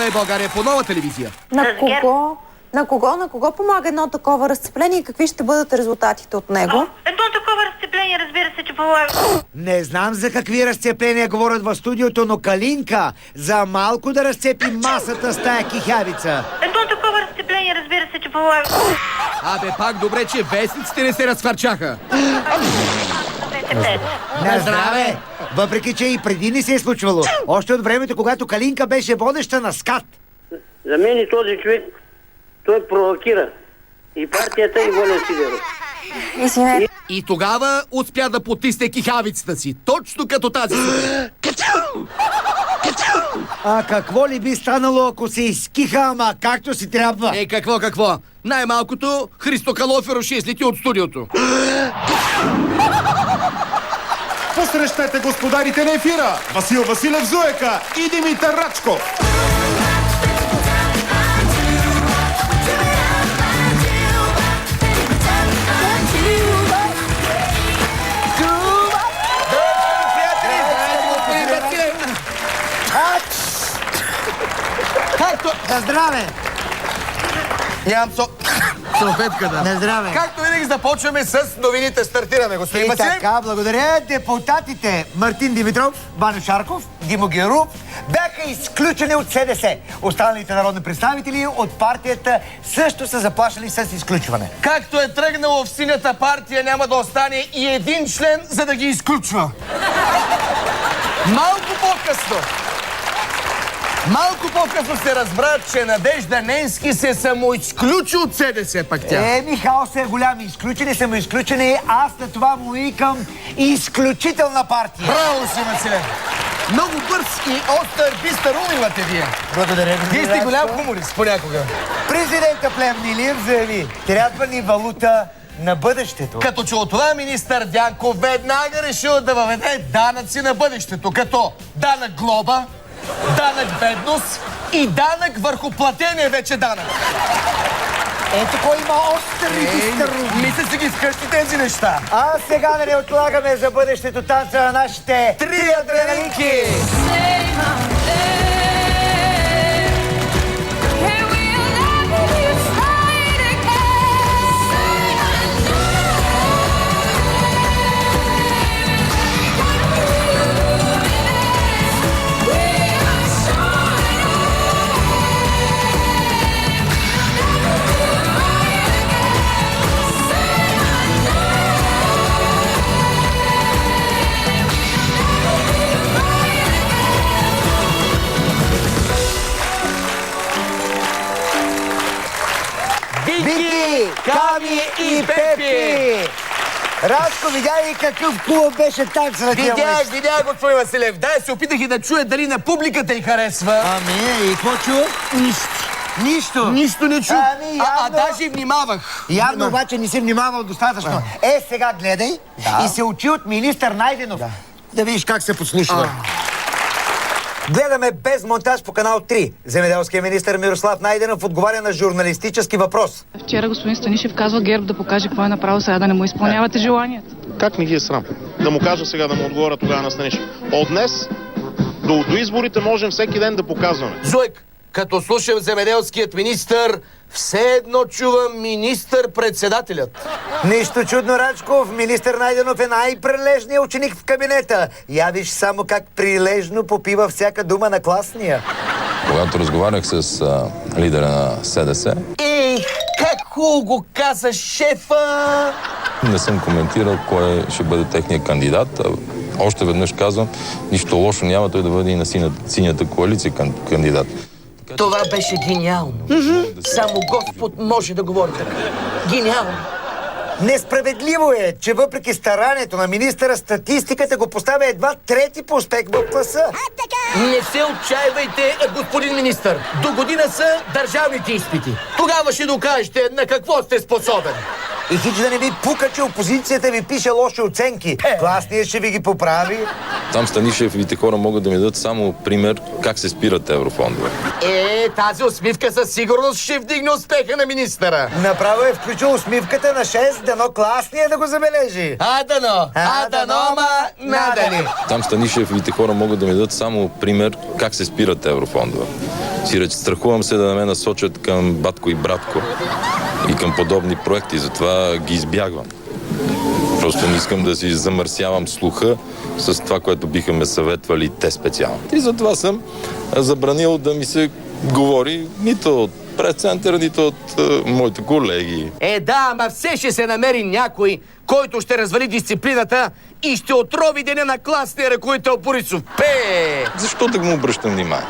е България по Нова телевизия. На кого помага едно такова разцепление и какви ще бъдат резултатите от него? Едно такова разцепление, разбира се, че помага. Не знам за какви разцепления говорят в студиото, но Калинка за малко да разцепи масата с тая кихявица. Едно такова разцепление, разбира се, че помага. Абе, пак добре, че вестниците не се разхвърчаха. На здраве! Въпреки, че и преди не се е случвало. Още от времето, когато Калинка беше водеща на СКАТ. За мен и този човек, той провокира. И партията, и Волен Сидеров. И тогава успя да потисне кихавицата си, точно като тази сутрин. А какво ли би станало, ако се изкиха, ама както си трябва? Какво? Най-малкото Христо Калоферов ще излети от студиото. Посрещайте господарите на ефира! Васил Василев Зуека и Димитър Рачков! На здраве! Нямам салфетка, да. На здраве! Както винаги започваме с новините. Стартираме, господин Василев. Така, благодаря. Депутатите Мартин Димитров, Ваньо Шарков, Димо Гяуров бяха изключени от СДС. Останалите народни представители от партията също са заплашали с изключване. Както е тръгнало в синята партия, няма да остане и един член, за да ги изключва. Малко по-късно се разбра, че Надежда Ненски се самоизключи от СДС, пак тя. Михал се е голям. Изключени. Аз на това му викам изключителна партия. Браво си, Василев! Много бърз и остър, бистър ум имате вие. Благодаря. Вие сте голям хуморист понякога. Президента Плевнелиев заяви: трябва ни валута на бъдещето. Като че от това министър Дянков веднага решил да въведе данъци на бъдещето, като данък глоба, данък бедност и данък върху платения вече данък. Ето кой има остър и бистър ум. Мисля си ги скъщи тези неща. А сега да не отлагаме за бъдещето танца на нашите три адреналинки. Вики, Ками и Пепи! Радко, видя ли какъв хубав беше танц на тия мъж? Видях, господин Василев. Да, се опитах и да чуя дали на публиката й харесва. Ами, и какво чу? Нищо. Нищо не чу. Ами, А даже внимавах. Явно обаче не си внимавал достатъчно. Сега гледай и се учи от министър Найденов. Да видиш как се послушва. Гледаме без монтаж по канал 3. Земеделският министър Мирослав Найденов отговаря на журналистически въпрос. Вчера господин Станишев казва ГЕРБ да покаже какво е направил, сега да не му изпълнявате желанията. Как не ги е срам? Да му кажа сега, да му отговоря тогава на Станишев. От днес до изборите можем всеки ден да показваме. Зуек, като слушам земеделският министър, все едно чувам министър-председателят. Нищо чудно, Рачков. Министър Найденов е най-прилежният ученик в кабинета. Я виж само как прилежно попива всяка дума на класния. Когато разговарях с лидера на СДС... Как хубаво го каза шефа! Не съм коментирал кой ще бъде техният кандидат. Още веднъж казвам, нищо лошо няма той да бъде и на синята коалиция кандидат. Това беше гениално. Само Господ може да говори така. Гениално. Несправедливо е, че въпреки старанието на министъра, статистиката го поставя едва трети по успех в класа. Не се отчаивайте, господин министър. До година са държавните изпити. Тогава ще докажете на какво сте способен. И хич да не ви пука, че опозицията ви пише лоши оценки. Класният ще ви ги поправи. Там Станишевите хора могат да ми дадат само пример как се спират еврофондове. Тази усмивка със сигурност ще вдигне успеха на министъра. Направо е включил усмивката на 6, дано класния да го забележи. Дано, ма надали. Там Станишевите хора могат да ми дадат само пример как се спират еврофондове. Сиреч, страхувам се да не ме насочат към батко и братко и към подобни проекти, затова ги избягвам. Просто не искам да си замърсявам слуха с това, което биха ме съветвали те специално. И затова съм забранил да ми се говори нито от прес-център, нито от моите колеги. Да, ама все ще се намери някой, който ще развали дисциплината и ще отрови деня на класния ръководител Борисов. Защо да му обръщам внимание?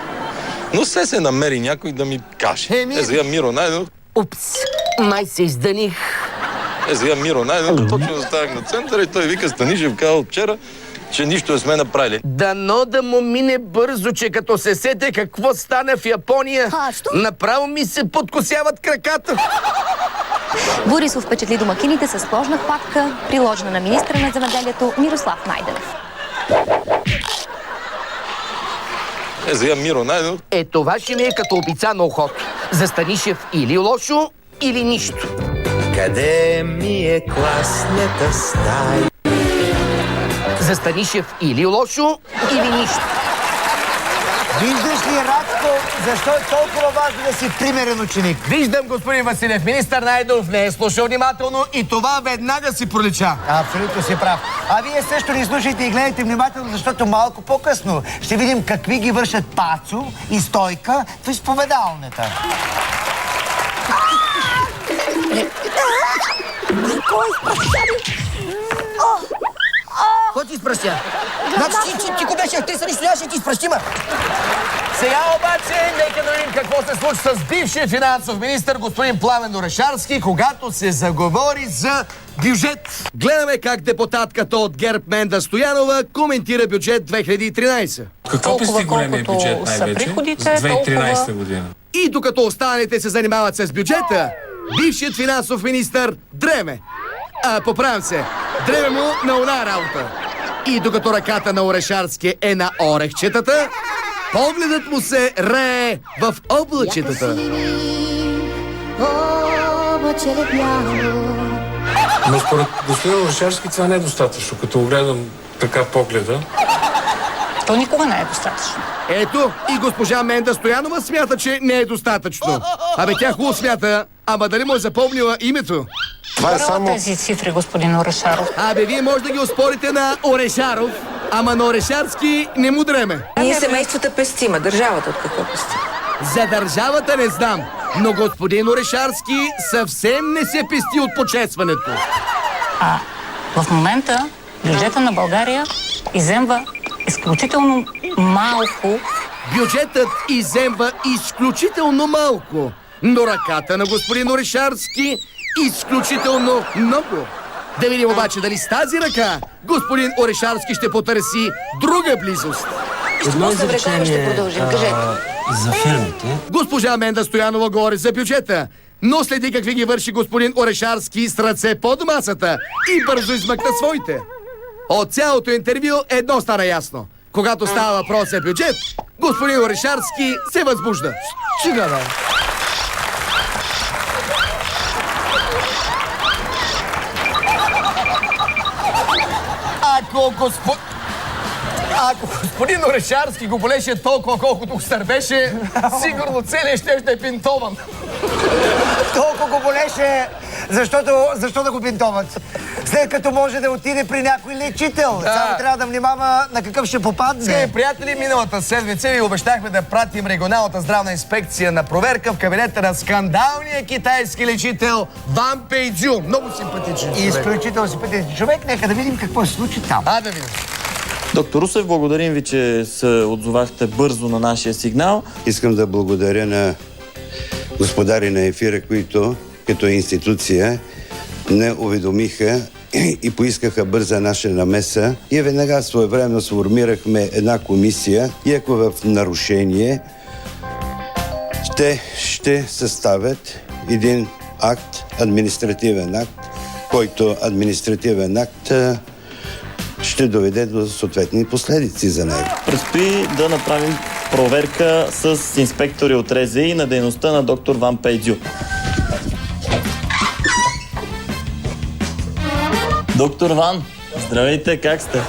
Но се намери някой да ми каже. Сега Миро Найденов. Упс, май се изданих. Сега Миро Найденов точно заставах на центъра и той вика: Станишев казал вчера, че нищо не сме направили. Дано да му мине бързо, че като се сете какво стана в Япония, направо ми се подкосяват краката. Борисов впечатли домакините с сложна хватка, приложена на министъра на земеделието Мирослав Найденов. Сега Миро Найденов. Това ще ми е като обица на ухото. За Станишев или лошо, или нищо. Къде ми е класната стая? За Станишев или лошо, или нищо. Виждаш ли, Радко, защо е толкова важно да си примерен ученик? Виждам, господин Василев, министър Найденов не е слушал внимателно и това веднага си пролича. Абсолютно си прав. А вие също ни слушайте и гледайте внимателно, защото малко по-късно ще видим какви ги вършат Пацо и Стойка в изповедалната. Кой ти изпращя? Значи ти го беше, те са нищо нямаше ти изпращима. Сега обаче, нека да видим какво се случи с бившия финансов министър господин Пламен Орешарски, когато се заговори за бюджет. Гледаме как депутатката от ГЕРБ Менда Стоянова коментира бюджет 2013. Какво пести големия бюджет най-вече? За 2013 година. И докато останалите се занимават с бюджета, бившият финансов министър дреме. Поправям се, дреме му на она работа. И докато ръката на Орешарски е на орехчетата, погледът му се рее в облачетата. Но според господин Орешарски това не е достатъчно. Като го гледам така погледа. То никога не е достатъчно. Ето, и госпожа Менда Стоянова смята, че не е достатъчно. Тя хубаво смята, ама дали му е запомнила името? Това е само... Тези цифри, господин Орешаров. Вие може да ги оспорите на Орешаров, ама на Орешарски не му дреме. Ние семействата пестим, а държавата от какво пести? За държавата не знам, но господин Орешарски съвсем не се пести от почесването. В момента бюджета на България изземва изключително малко. Бюджетът изземва изключително малко, но ръката на господин Орешарски изключително много. Да видим обаче дали с тази ръка господин Орешарски ще потърси друга близост. Едно изречение ще продължим, кажете. За фирмите. Госпожа Менда Стоянова говори за бюджета, но следи какви ги върши господин Орешарски с ръце под масата и бързо измъкна своите. От цялото интервю едно стана ясно. Когато става въпрос за бюджет, господин Орешарски се възбужда. Стига, бе! Ако господин Орешарски го болеше толкова, колкото го стърбеше, сигурно целият ще е пинтован. Толкова го болеше, защо да го пинтоват? След като може да отиде при някой лечител. Само трябва да внимава на какъв ще попадне. Скъпи приятели, миналата седмица ви обещахме да пратим регионалната здравна инспекция на проверка в кабинета на скандалния китайски лечител Ван Пейджу. Много симпатичен човек. Изключително симпатичен човек. Нека да видим какво се случи там. Да видим. Доктор Русев, благодарим ви, че се отзовахте бързо на нашия сигнал. Искам да благодаря на господари на ефира, които като институция не уведомиха и поискаха бърза наша намеса. И веднага своевременно сформирахме една комисия и ако в нарушение те ще съставят един акт, административен акт, който административен акт ще доведе до съответни последици за него. Предстои да направим проверка с инспектори от РЗИ на дейността на доктор Ван Пейджу. Доктор Ван, здравейте, как сте?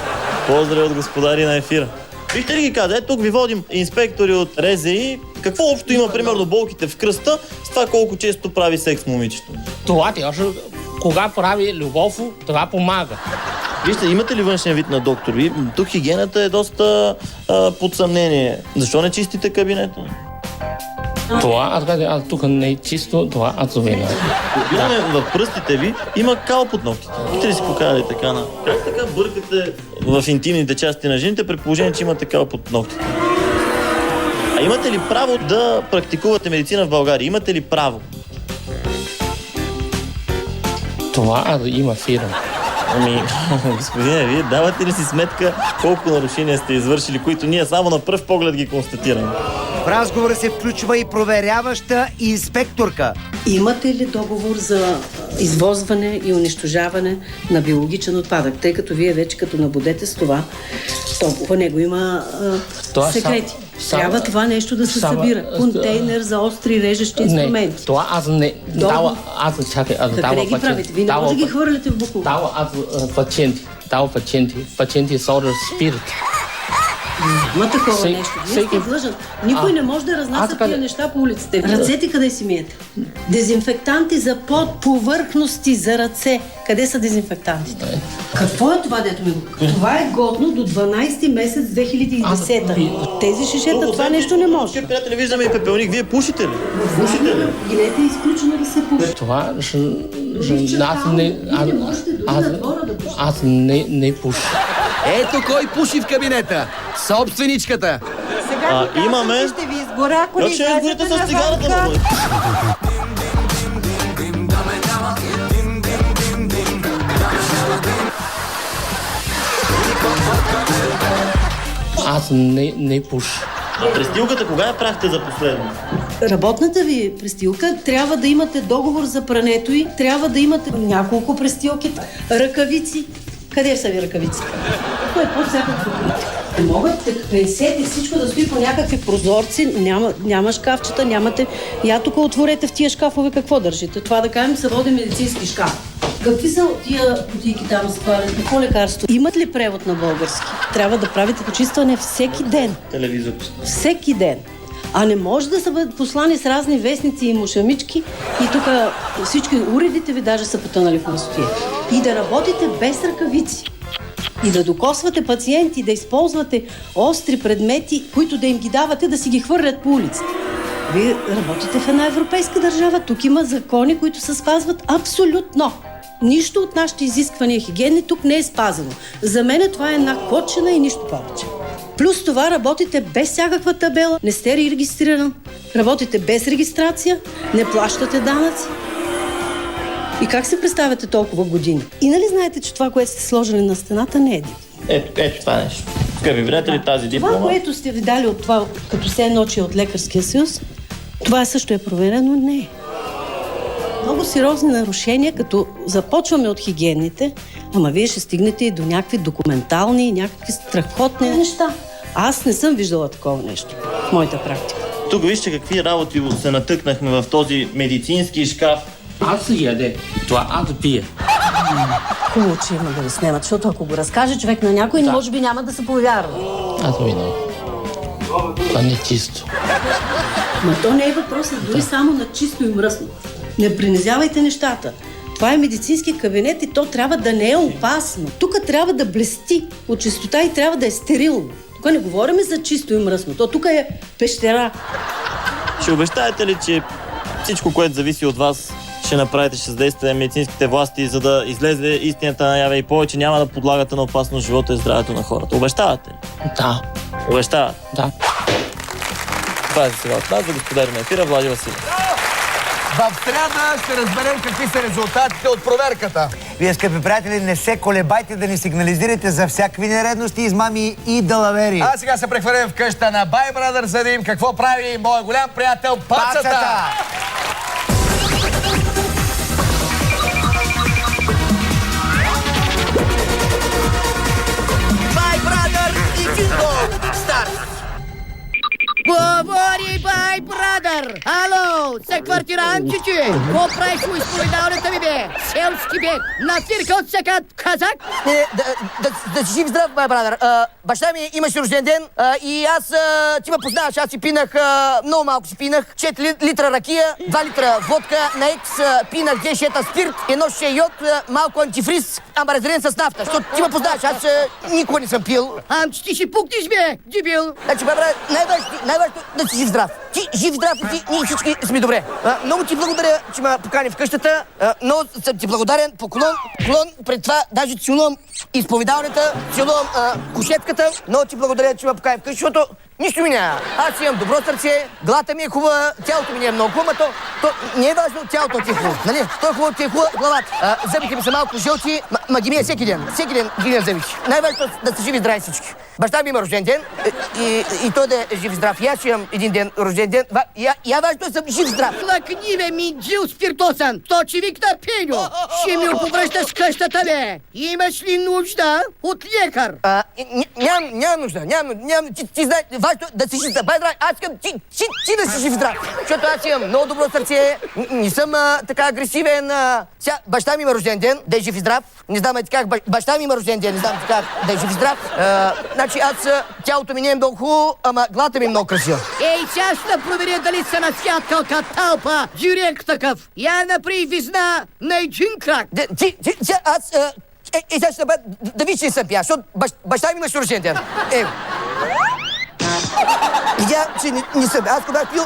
Поздрави от господари на ефира. Бихте ли ги казали, тук ви водим инспектори от РЗИ, какво общо има, примерно, болките в кръста с това колко често прави секс момичето? Това кога прави любов, това помага. Вижте, имате ли външен вид на доктор? Тук хигиената е доста под съмнение. Защо не чистите кабинета? Това, аз тук не е чисто, това аз вина. Гледаме в пръстите ви, има кал под ногтите. Бихте ли си покажали така на... Как така бъркате в интимните части на жените, при положение, че имате кал под ногтите? А имате ли право да практикувате медицина в България? Имате ли право? Това аз има фирма. Ами, господине, вие давате ли си сметка колко нарушения сте извършили, които ние само на пръв поглед ги констатираме? В разговора се включва и проверяваща инспекторка. Имате ли договор за извозване и унищожаване на биологичен отпадък? Тъй като вие вече като набудете с това, то по него има секрети. Трябва това нещо да се събира. Контейнер за остри режещи инструменти. Не, това аз не... Чакай, аз дава пациенти. Ги правите? Вие не може да ги хвърляте в буклук. Дава аз пациенти сорят спирит. Има такова нещо. Вие сте длъжен. Никой не може да разнася тия неща по улиците. Ръцете къде си миете? Дезинфектанти за повърхности за ръце. Къде са дезинфектантите? Какво е това, дето ми го? Това е годно до 12 месец 2010. Тези шишета това нещо не може. Приятели, виждаме и пепелник. Вие пушите ли? Гилете изключено да се пуши. Това аз не пуша. Ето кой пуши в кабинета. Собственичката. Сега имаме... ще ви избора, ако как ще изборите с цигарата? Аз не пуша. А престилката кога я правихте за последно? Работната ви престилка трябва да имате договор за прането й, трябва да имате няколко престилки, ръкавици. Къде са ви ръкавиците? Кой е по-всякакво? Не могат да пресете всичко да стои по някакви прозорци, няма шкафчета, нямате... Я тук отворете в тия шкафове какво държите. Това да кажем се води медицински шкаф. Какви са тия кутийки там с това? Какво лекарство? Имат ли превод на български? Трябва да правите почистване всеки ден. Телевизор. Всеки ден. А не може да са бъдат послани с разни вестници и мушамички и тук всички уредите ви даже са потънали в мъстия. И да работите без ръкавици. И да докосвате пациенти, да използвате остри предмети, които да им ги давате да си ги хвърлят по улицата. Вие работите в една европейска държава, тук има закони, които се спазват абсолютно. Нищо от нашите изисквания хигиени тук не е спазено. За мен това е една котчина и нищо повече. Плюс това работите без всякаква табела, не сте регистриран, работите без регистрация, не плащате данъци. И как се представяте толкова години? И нали знаете, че това, което сте сложили на стената, не е диплома? Ето това нещо. Скъпи, видите ли тази диплома? Това, което сте видали от това, като се ночи от Лекарския съюз, това също е проверено? Не. Много сериозни нарушения, като започваме от хигиените, ама вие ще стигнете и до някакви документални, някакви страхотни неща. Аз не съм виждала такова нещо в моята практика. Тук вижте какви работи се натъкнахме в този медицински шкаф. Аз яде. Това аз пия. Хубаво, че има да ви снимат, защото ако го разкаже човек на някой, може би няма да се повярва. Аз виноват. Това не е чисто. Но то не е въпросът дори само на чисто и мръсно. Не принизявайте нещата. Това е медицински кабинет и то трябва да не е опасно. Тук трябва да блести от чистота и трябва да е стерилно. Тук не говорим за чисто и мръсно. То тук е пещера. Ще обещаете ли, че всичко, което зависи от вас, ще направите, ще задействате медицинските власти, за да излезе истината наяве и повече няма да подлагате на опасност живота и здравето на хората? Обещавате ли? Да. Обещавате? Да. Това е сега от нас за господаря на ефира Влади Василев. В среда ще разберем какви са резултатите от проверката. Вие, скъпи приятели, не се колебайте да ни сигнализирате за всякакви нередности, измами и далавери. А сега се прехвърлям в къща на Бай Брадър, за да видим какво прави моят голям приятел Пацата. Бай Брадър и Джинго! Старт! Говори, бай, брадър! Ало, са квартирантчичи! Ко правиш у изповедалната ми, бе? Селски бе! На фирка от сакат казак? Да си жив здрав, бай, брадър. Баща ми имаше рожден ден и аз, ти ме познаваш, аз си пинах, много малко си пинах, 4 литра ракия, 2 литра водка, на екс пинах 2 шета спирт, едно ще йод, малко антифриз, ама разреден с нафта, защото ти ме познаваш, аз никога не съм пил. Че ти ще пукнеш, бе, дебил! Значи, бе, брат, най-важното да си жив здрав. Ти жив здрав и ти, ние всички сме добре. Много ти благодаря, че ме покани в къщата. Много съм ти благодарен. Поклон пред това, даже целувам изповедалната, целувам кушетката. Много ти благодаря, че ме покани в къщата, защото нищо ми няма. Аз имам добро сърце, главата ми е хубава, тялото ми не е много хубаво, то не е важно, тялото ти е хубаво. Нали? То е хубаво, ти е хубава главата. Зъбите ми са малко жълти, ма ги мия всеки ден. Всеки ден ги мия зъбите. Най-важното е да са живи здрави всички. Баща ми има рожден ден и той да е жив здрав. И аз ще имам един ден рожден ден. Я важно е съм жив здрав. Лъкни, бе, Минджил спиртосан. То, че викна Пеню. Ще ми оповръщаш къщата, бе. Имаш ли нужда от лекар? Нямам нужда. Ти знаеш, важно е да си жив здрав. Аз искам ти да си жив здрав. Защото аз имам много добро сърце, не съм така агресивен. Сега, баща ми има рожден ден, да е жив и здрав. Не знам как баща ми има рожден ден, не знам как да е жив и здрав. Значи аз, тялото ми не е много хубаво, ама главата ми е много красива. Ей, сега ще проверя дали са на святкалка талпа, директ такъв. Я направи визна на един крак. Аз, сега ще да виж, че не съм пиян, защото баща ми имаше рожден ден. Видя, че не съм. Аз когато пил,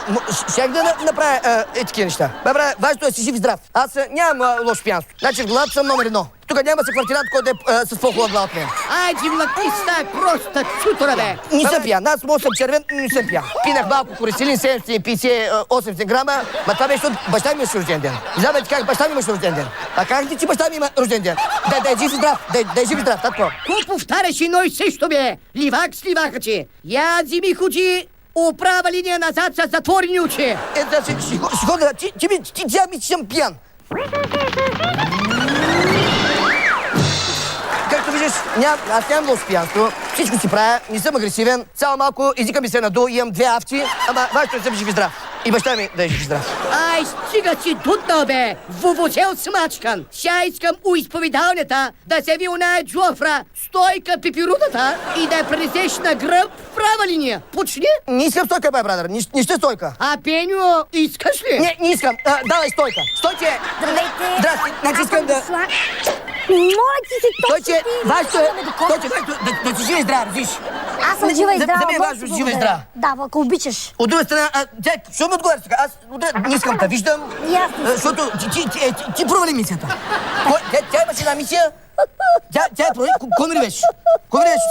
щях да направя такива неща. Бе, важното е да си жив и здрав. Аз нямам лошо пиянство. Значи в главата съм номер 1. Тук няма се квартирант, който е с по-хубава глава от мен. Айде, млъкни с тая проста чутора, бе! Не съм пиян. Аз мога съм червен, не съм пиян. Пинах малко коресилин, 750-800 грама, ма това беше от баща ми имаше рожден ден. Не знам ти как баща ми имаше рожден ден. А как ти, че баща ми има рожден ден? Да е жив и здрав, да е жив и здрав, татко. Ко повтаряш едно и също, бе? Ливак с ливакачи. Я зими ходжи, управа линия назад с затворени очи. Ще ходя, ти ми, че съм пиян. Както виждаш, аз нямам лошо пиянство. Всичко си правя, не съм агресивен. Само малко езика ми се надул, имам 2 авци, ама важното е да съм жив и здрав. И баща ми да е жив и здрав. Ай, стига си дуднал, бе! Вувузел смачкан. Ша искам у изповедалнята да се ви оная Джофра, стойка пипирутата и да я пренесеш на гръб в права линия. Почни? Не искам стойка, бе, брадър. Не ще стойка. А, Пеню, искаш ли? Не искам. Давай стойка. Стойче! Здравейте! Здрасти. Значи искам да... Моля ти се, Стойче, важното е да си жива и здрава, виж. Аз съм жива и здрава. За мен е важно жива и здрава. Да, ако обичаш. От друга страна, защо ме отговаряш така? Аз не искам да виждам, защото ти провали мисията. Тя имаше една мисия, тя е провали. Кой ми беше? Си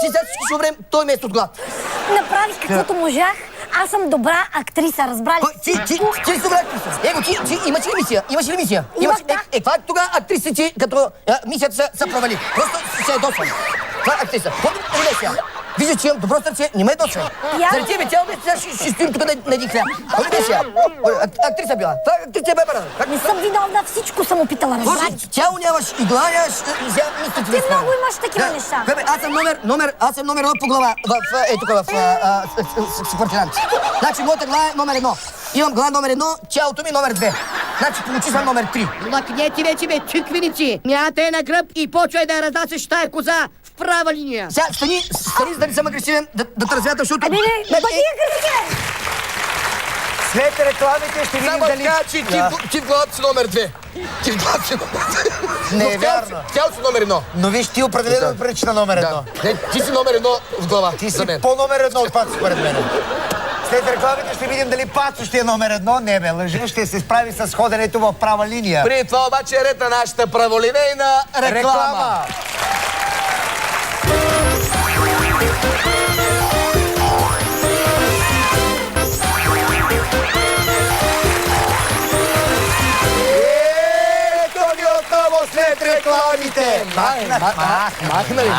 сега всички ще умрем, той месец от глад. Направих каквото можах. Аз съм добра актриса, разбрали? Ти си добра актриса. Его, ти имаш ли мисия? Имаш ли мисия? Каква е тогава актриса ти, като мисията се провали? Просто се ядосвам. Това е актриса. Какво сега? Вижда, че имам добро сърце, не ме ядосвам. Заради тебе цял месец ще стоим тук на един хляб. Какво ли сега? Актриса била. Това актриса бе бара. Не съм виновна, всичко съм опитала, разбрали? Тяло нямаш и глава нямаш. Ти много имаш такива неща. Аз съм номер 1 по глава в квартирант. Значи моята глава е номер 1. Имам глава номер 1, тялото ми номер 2. Значи получи съм номер 3. Лакнете вече, бе, чиквеници. Мята е на гръб и почвай да я разнасяш тая коза в права линия. Сега, стани, за да не съм агресивен, да те развятам, защото... Не бъди агресивен! След рекламите ще видим дали... Само така, че ти в главата си номер 2. Ти в главата си номер 2. Не е вярно. Тялото си номер 1. Но виж, ти определено прилича на номер 1. Ти си номер 1 в глава. Ти си по-номер 1 от Пацо, според мен. След рекламите ще видим дали Пацо ще е номер 1. Не бе, лъжи, ще се справи с ходенето в права линия. При това обаче е ред на нашата праволинейна реклама. След рекламите! Махнали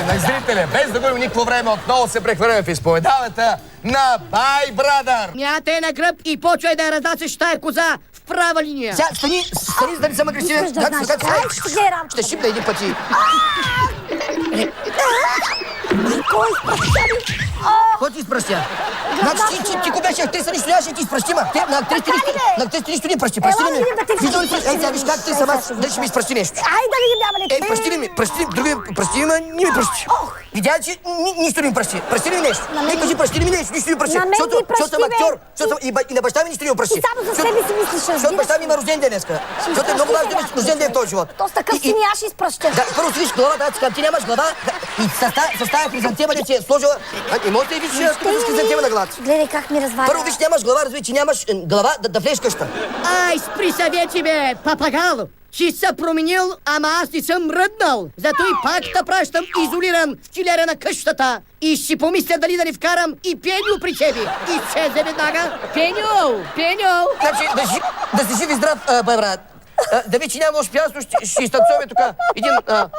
на зрителя. Без да губим никакво време, отново се прехвърляме в изповедалната на Бай Брадър. Мята е на гръб и почвай да я разнасяш тая коза в права линия. Сега, стани, за да не съм агресивен. Ще гледам. Ще шипна един пъти. Кой изпраща ми? Кой ти изпраща? Значи ти го беше актриса, нищо нямаше да ти изпращи, ма. На актрисите нищо не пращи. Пращи ли ми? Ей, сега виж как ти сама, дали ще ми изпращи нещо. Айде да видим, няма ли? Ей, пращи ли, ма не ми пращи. Видя ли, че нищо не ми пращи. Пращи ли ми нещо? Не кажи, пращи ли ми нещо, нищо не ми пращи. На мен ти Защото съм пращи, актьор. И на баща ми нищо не ми пращи. Ти само за себе си мислиш, защото баща ми има рожден ден днеска. Защото е много важно да имаш рожден ден в този живот. То с такъв си аз ще изпраща. Да, първо си виж главата, ти нямаш глава и с тая хризантема да ти е сложила. И може да виж с хризантема на главата. Гледай как ми разваля. Първо виж, нямаш глава, разбери, че нямаш глава да влезеш къща. Ай, спри съвети, бе, папагал! Ще се променил, ама аз не съм мръднал. Зато и пак те пращам изолиран в килера на къщата. И ще помисля дали да не вкарам и Пеню при себе. И чезе веднага. Пеню! Значи, да си жив и здрав, брат. Да ви, че няма лошо пиянство, ще изтанцуваме тук един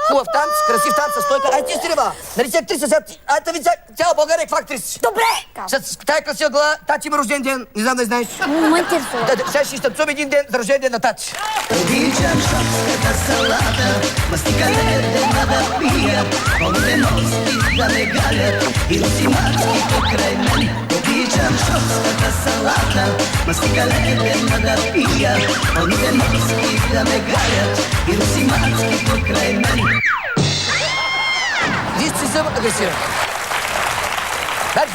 хубав танц, красив танц със стойка. Ай, ти си рева! Нали си актриса сега? Ай, да ви, цяла България е каква актриса си? Добре! С тая красива глава, тачи има рожден ден, не знам да знаеш. Ма интересува. Сега ще изтанцуваме един ден за рожден ден на тачи. Обичам шопската салата, мастика ледена да пия, полните носки да ме галят и русимачки покрай мен. Обичам шопската салата, мастика ледена да пия, полните носки да ме галят и русимачки покрай мен. Виж, че съм агресивен. Значи,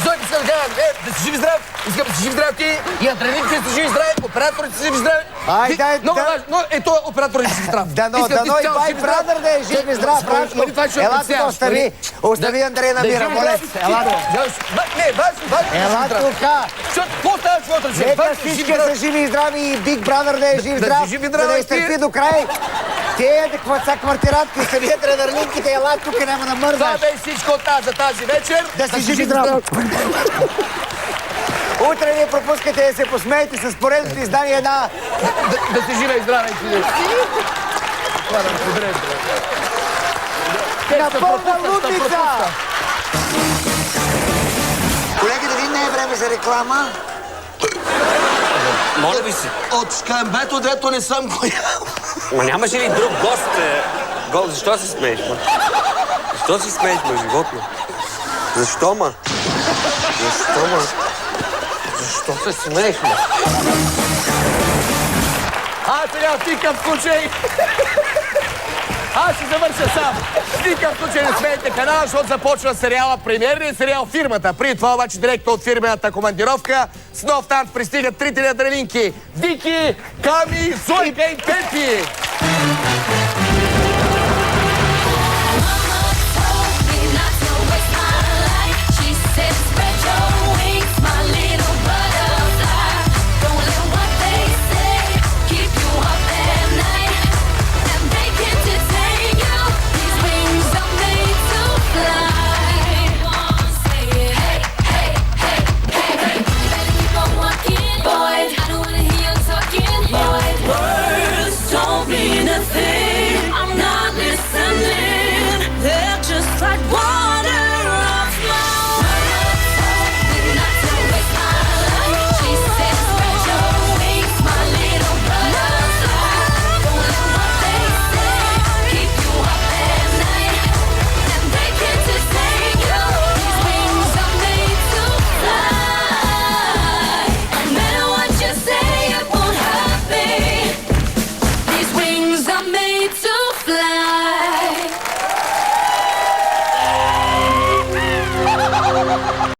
Зойко се надявам, да си жив и здрав, искам да си жив и здрав ти, и адреналините си жив и здрави, операторите си жив и здрави. Много важно, но ето операторите си здрав. Дано и бай брадър да е жив и здрав, Франчко. Ела тук остави Андрей на мира, молец. Ела тук. Не, важно. Ела тук. Какво става живота? Нека всички са живи и здрави и Биг Брадър да е жив и здрав, за да изтърпи до край. Те са квартирантки, са ви адреналинките, ела тук, няма да мързаш. Това бе всичко от нас за тази вечер. Да си жив и здрав. Утре не пропускайте да се посмеете с поредното издание на... Да си жива и здрава. На пълна лудница! Колеги, дали не е време за реклама? Моля ви се. От шкамбето, дето не съм го ял. Ма нямаше ли друг гост? Защо се смееш, ма? Защо се смееш, ма, животно? Защо, ма? Защо се смееш, ма? Сега в никакъв случай... Аз ще завърша сам. В никакъв случай не смейте канала, защото започва сериала, премиерния сериал Фирмата. Преди това обаче директно от фирмената командировка с нов танц пристигат трите адреналинки. Вики, Ками, Зойка и Пепи.